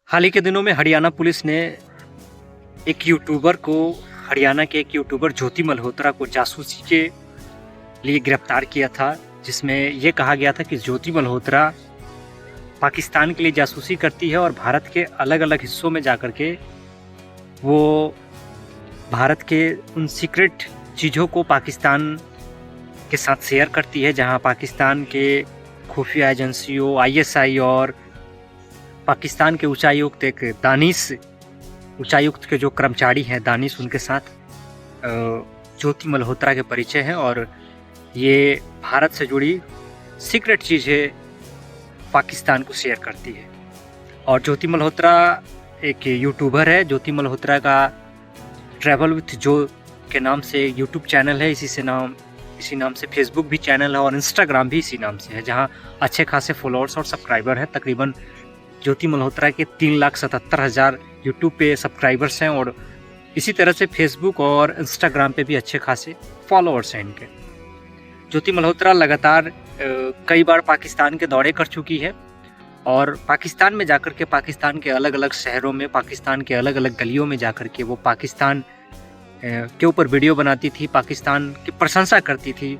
हाल ही के दिनों में हरियाणा पुलिस ने एक यूट्यूबर को हरियाणा के एक यूट्यूबर ज्योति मल्होत्रा को जासूसी के लिए गिरफ्तार किया था, जिसमें ये कहा गया था कि ज्योति मल्होत्रा पाकिस्तान के लिए जासूसी करती है और भारत के अलग अलग हिस्सों में जाकर के वो भारत के उन सीक्रेट चीज़ों को पाकिस्तान के साथ शेयर करती है, जहां पाकिस्तान के खुफिया एजेंसियों, आईएसआई और पाकिस्तान के उच्चायुक्त एक दानिश उच्चायुक्त के जो कर्मचारी हैं दानिश, उनके साथ ज्योति मल्होत्रा के परिचय हैं और ये भारत से जुड़ी सीक्रेट चीज़ें पाकिस्तान को शेयर करती है। और ज्योति मल्होत्रा एक यूट्यूबर है। ज्योति मल्होत्रा का ट्रैवल विथ जो के नाम से यूट्यूब चैनल है, इसी नाम से फेसबुक भी चैनल है और इंस्टाग्राम भी इसी नाम से है, जहां अच्छे खासे फॉलोअर्स और सब्सक्राइबर हैं। तकरीबन ज्योति मल्होत्रा के 3,77,000 यूट्यूब पे सब्सक्राइबर्स हैं और इसी तरह से फेसबुक और इंस्टाग्राम पे भी अच्छे खासे फॉलोअर्स हैं इनके। ज्योति मल्होत्रा लगातार कई बार पाकिस्तान के दौरे कर चुकी है और पाकिस्तान में जाकर के पाकिस्तान के अलग अलग शहरों में, पाकिस्तान के अलग अलग गलियों में जाकर के वो पाकिस्तान के ऊपर वीडियो बनाती थी, पाकिस्तान की प्रशंसा करती थी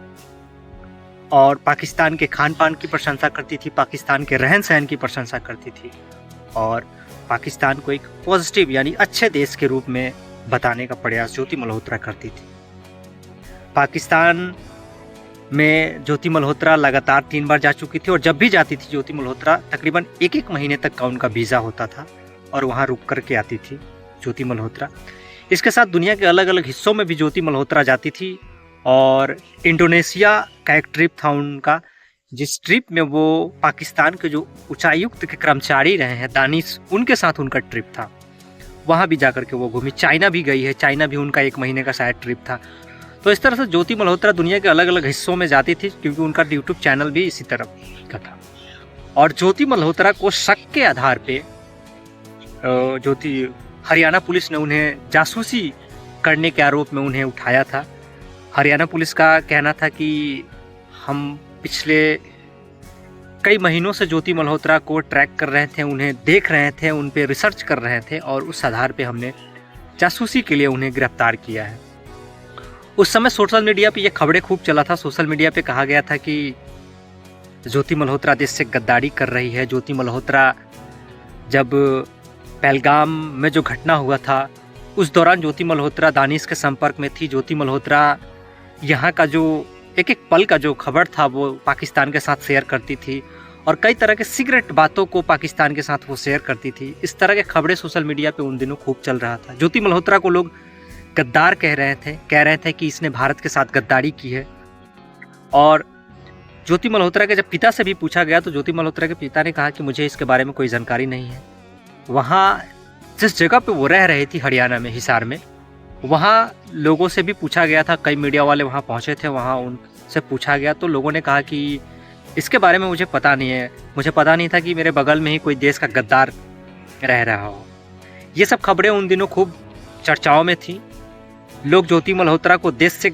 और पाकिस्तान के खान पान की प्रशंसा करती थी, पाकिस्तान के रहन सहन की प्रशंसा करती थी और पाकिस्तान को एक पॉजिटिव यानी अच्छे देश के रूप में बताने का प्रयास ज्योति मल्होत्रा करती थी। पाकिस्तान में ज्योति मल्होत्रा लगातार 3 बार जा चुकी थी और जब भी जाती थी ज्योति मल्होत्रा तकरीबन एक महीने तक का उनका वीज़ा होता था और वहाँ रुक कर के आती थी ज्योति मल्होत्रा। इसके साथ दुनिया के अलग अलग हिस्सों में भी ज्योति मल्होत्रा जाती थी और इंडोनेशिया का एक ट्रिप था उनका, जिस ट्रिप में वो पाकिस्तान के जो उच्चायुक्त के कर्मचारी रहे हैं दानिश, उनके साथ उनका ट्रिप था। वहाँ भी जाकर के वो घूमी। चाइना भी गई है, चाइना भी उनका 1 महीने का शायद ट्रिप था। तो इस तरह से ज्योति मल्होत्रा दुनिया के अलग अलग हिस्सों में जाती थी क्योंकि उनका यूट्यूब चैनल भी इसी तरह का था। और ज्योति मल्होत्रा को शक के आधार पे हरियाणा पुलिस ने उन्हें जासूसी करने के आरोप में उन्हें उठाया था। हरियाणा पुलिस का कहना था कि हम पिछले कई महीनों से ज्योति मल्होत्रा को ट्रैक कर रहे थे, उन्हें देख रहे थे, उन पे रिसर्च कर रहे थे और उस आधार पे हमने जासूसी के लिए उन्हें गिरफ्तार किया है। उस समय सोशल मीडिया पे ये खबरें खूब चला था। सोशल मीडिया पे कहा गया था कि ज्योति मल्होत्रा देश से गद्दारी कर रही है। ज्योति मल्होत्रा जब पहलगाम में जो घटना हुआ था उस दौरान ज्योति मल्होत्रा दानिश के संपर्क में थी। ज्योति मल्होत्रा यहाँ का जो एक पल का जो खबर था वो पाकिस्तान के साथ शेयर करती थी और कई तरह के सीक्रेट बातों को पाकिस्तान के साथ वो शेयर करती थी। इस तरह के खबरें सोशल मीडिया पे उन दिनों खूब चल रहा था। ज्योति मल्होत्रा को लोग गद्दार कह रहे थे कि इसने भारत के साथ गद्दारी की है। और ज्योति मल्होत्रा के जब पिता से भी पूछा गया तो ज्योति मल्होत्रा के पिता ने कहा कि मुझे इसके बारे में कोई जानकारी नहीं है। वहाँ जिस जगह पे वो रह रही थी हरियाणा में, हिसार में, वहाँ लोगों से भी पूछा गया था। कई मीडिया वाले वहाँ पहुँचे थे, वहाँ उनसे पूछा गया तो लोगों ने कहा कि इसके बारे में मुझे पता नहीं है, मुझे पता नहीं था कि मेरे बगल में ही कोई देश का गद्दार रह रहा हो। ये सब खबरें उन दिनों खूब चर्चाओं में थी। लोग ज्योति मल्होत्रा को देश से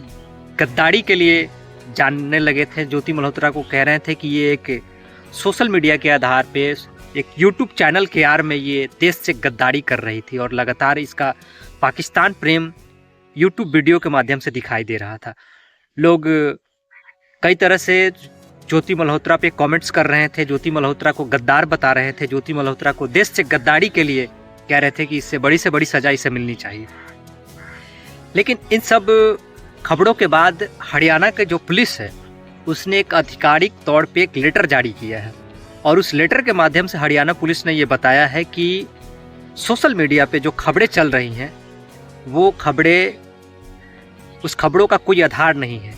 गद्दारी के लिए जानने लगे थे। ज्योति मल्होत्रा को कह रहे थे कि ये एक सोशल मीडिया के आधार पे एक यूट्यूब चैनल के आड़ में ये देश से गद्दारी कर रही थी और लगातार इसका पाकिस्तान प्रेम यूट्यूब वीडियो के माध्यम से दिखाई दे रहा था। लोग कई तरह से ज्योति मल्होत्रा पे कमेंट्स कर रहे थे, ज्योति मल्होत्रा को गद्दार बता रहे थे, ज्योति मल्होत्रा को देश से गद्दारी के लिए कह रहे थे कि इससे बड़ी से बड़ी सजा इसे मिलनी चाहिए। लेकिन इन सब खबरों के बाद हरियाणा के जो पुलिस है उसने एक आधिकारिक तौर पे एक लेटर जारी किया है और उस लेटर के माध्यम से हरियाणा पुलिस ने ये बताया है कि सोशल मीडिया पे जो खबरें चल रही हैं वो खबरें, उस खबरों का कोई आधार नहीं है।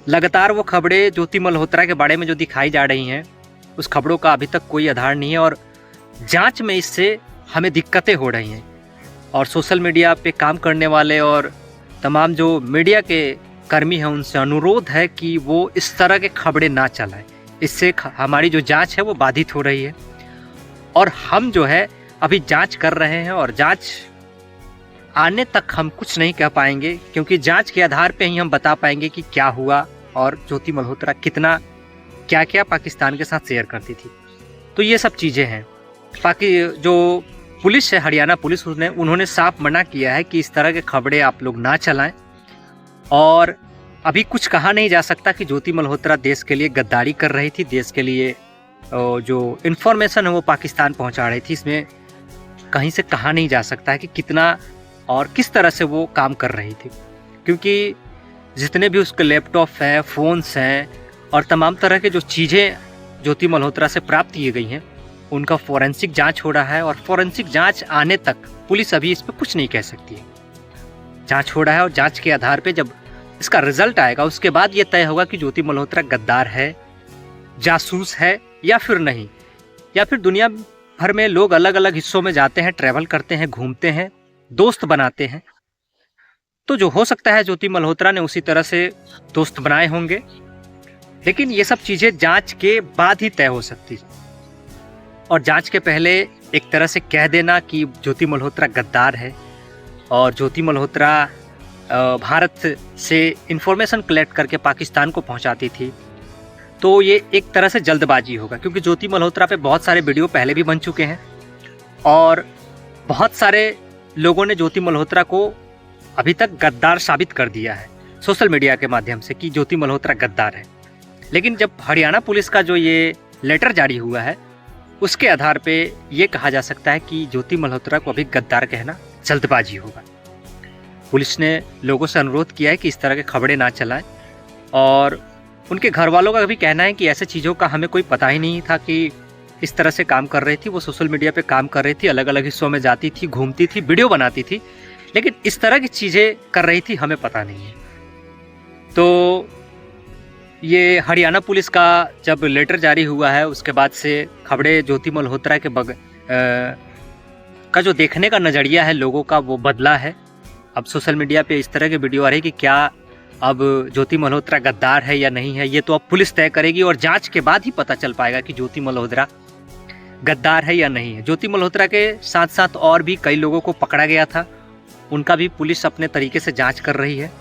लगातार वो खबरें ज्योति मल्होत्रा के बारे में जो दिखाई जा रही हैं उस खबरों का अभी तक कोई आधार नहीं है और जांच में इससे हमें दिक्कतें हो रही हैं। और सोशल मीडिया पे काम करने वाले और तमाम जो मीडिया के कर्मी हैं उनसे अनुरोध है कि वो इस तरह के खबरें ना चलाएं। इससे हमारी जो जांच है वो बाधित हो रही है और हम जो है अभी जांच कर रहे हैं और जांच आने तक हम कुछ नहीं कह पाएंगे क्योंकि जांच के आधार पे ही हम बता पाएंगे कि क्या हुआ और ज्योति मल्होत्रा कितना क्या क्या पाकिस्तान के साथ शेयर करती थी। तो ये सब चीज़ें हैं। बाकी जो पुलिस है, हरियाणा पुलिस, उन्होंने साफ मना किया है कि इस तरह के खबरें आप लोग ना चलाएं। और अभी कुछ कहा नहीं जा सकता कि ज्योति मल्होत्रा देश के लिए गद्दारी कर रही थी, देश के लिए जो इन्फॉर्मेशन है वो पाकिस्तान पहुंचा रही थी। इसमें कहीं से कहा नहीं जा सकता है कि कितना और किस तरह से वो काम कर रही थी, क्योंकि जितने भी उसके लैपटॉप हैं, फ़ोन्स हैं और तमाम तरह के जो चीज़ें ज्योति मल्होत्रा से प्राप्त की गई हैं, उनका फॉरेंसिक जांच हो रहा है। और फॉरेंसिक जांच आने तक पुलिस अभी इस पर कुछ नहीं कह सकती है। जांच हो रहा है और जांच के आधार पे जब इसका रिजल्ट आएगा उसके बाद ये तय होगा कि ज्योति मल्होत्रा गद्दार है, जासूस है या फिर नहीं। या फिर दुनिया भर में लोग अलग अलग हिस्सों में जाते हैं, ट्रैवल करते हैं, घूमते हैं, दोस्त बनाते हैं, तो जो हो सकता है ज्योति मल्होत्रा ने उसी तरह से दोस्त बनाए होंगे। लेकिन ये सब चीज़ें जांच के बाद ही तय हो सकती है। और जांच के पहले एक तरह से कह देना कि ज्योति मल्होत्रा गद्दार है और ज्योति मल्होत्रा भारत से इंफॉर्मेशन कलेक्ट करके पाकिस्तान को पहुंचाती थी, तो ये एक तरह से जल्दबाजी होगा। क्योंकि ज्योति मल्होत्रा पे बहुत सारे वीडियो पहले भी बन चुके हैं और बहुत सारे लोगों ने ज्योति मल्होत्रा को अभी तक गद्दार साबित कर दिया है सोशल मीडिया के माध्यम से कि ज्योति मल्होत्रा गद्दार है। लेकिन जब हरियाणा पुलिस का जो ये लेटर जारी हुआ है उसके आधार पे ये कहा जा सकता है कि ज्योति मल्होत्रा को अभी गद्दार कहना जल्दबाजी होगा। पुलिस ने लोगों से अनुरोध किया है कि इस तरह के खबरें ना चलाएं और उनके घर वालों का भी कहना है कि ऐसे चीज़ों का हमें कोई पता ही नहीं था कि इस तरह से काम कर रही थी। वो सोशल मीडिया पे काम कर रही थी, अलग अलग हिस्सों में जाती थी, घूमती थी, वीडियो बनाती थी, लेकिन इस तरह की चीज़ें कर रही थी हमें पता नहीं है। तो ये हरियाणा पुलिस का जब लेटर जारी हुआ है उसके बाद से खबरें ज्योति मल्होत्रा के का जो देखने का नज़रिया है लोगों का वो बदला है। अब सोशल मीडिया पे इस तरह के वीडियो आ रही है कि क्या अब ज्योति मल्होत्रा गद्दार है या नहीं है, ये तो अब पुलिस तय करेगी और जांच के बाद ही पता चल पाएगा कि ज्योति मल्होत्रा गद्दार है या नहीं है। ज्योति मल्होत्रा के साथ साथ और भी कई लोगों को पकड़ा गया था, उनका भी पुलिस अपने तरीके से जांच कर रही है।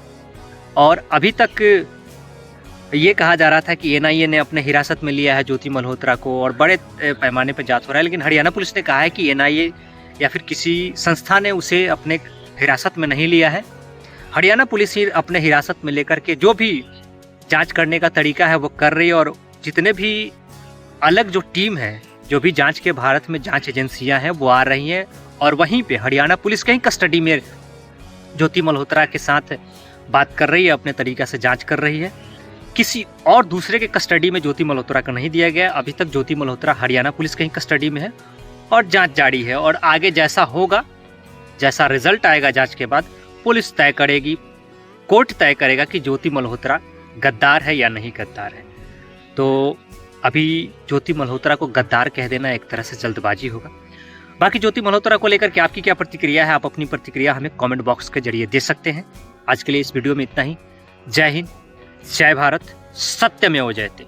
और अभी तक ये कहा जा रहा था कि एनआईए ने अपने हिरासत में लिया है ज्योति मल्होत्रा को और बड़े पैमाने पर जांच हो रहा है, लेकिन हरियाणा पुलिस ने कहा है कि एनआईए या फिर किसी संस्था ने उसे अपने हिरासत में नहीं लिया है। हरियाणा पुलिस ही अपने हिरासत में लेकर के जो भी जांच करने का तरीका है वो कर रही है। और जितने भी अलग जो टीम है, जो भी जांच के भारत में जांच एजेंसियां हैं वो आ रही हैं और वहीं पे हरियाणा पुलिस कहीं कस्टडी में ज्योति मल्होत्रा के साथ बात कर रही है, अपने तरीका से जांच कर रही है। किसी और दूसरे के कस्टडी में ज्योति मल्होत्रा का नहीं दिया गया। अभी तक ज्योति मल्होत्रा हरियाणा पुलिस कहीं कस्टडी में है और जांच जारी है। और आगे जैसा होगा, जैसा रिजल्ट आएगा जांच के बाद, पुलिस तय करेगी, कोर्ट तय करेगा कि ज्योति मल्होत्रा गद्दार है या नहीं गद्दार है। तो अभी ज्योति मल्होत्रा को गद्दार कह देना एक तरह से जल्दबाजी होगा। बाकी ज्योति मल्होत्रा को लेकर के आपकी क्या प्रतिक्रिया है, आप अपनी प्रतिक्रिया हमें कमेंट बॉक्स के जरिए दे सकते हैं। आज के लिए इस वीडियो में इतना ही। जय हिंद, जय भारत, सत्यमेव जयते।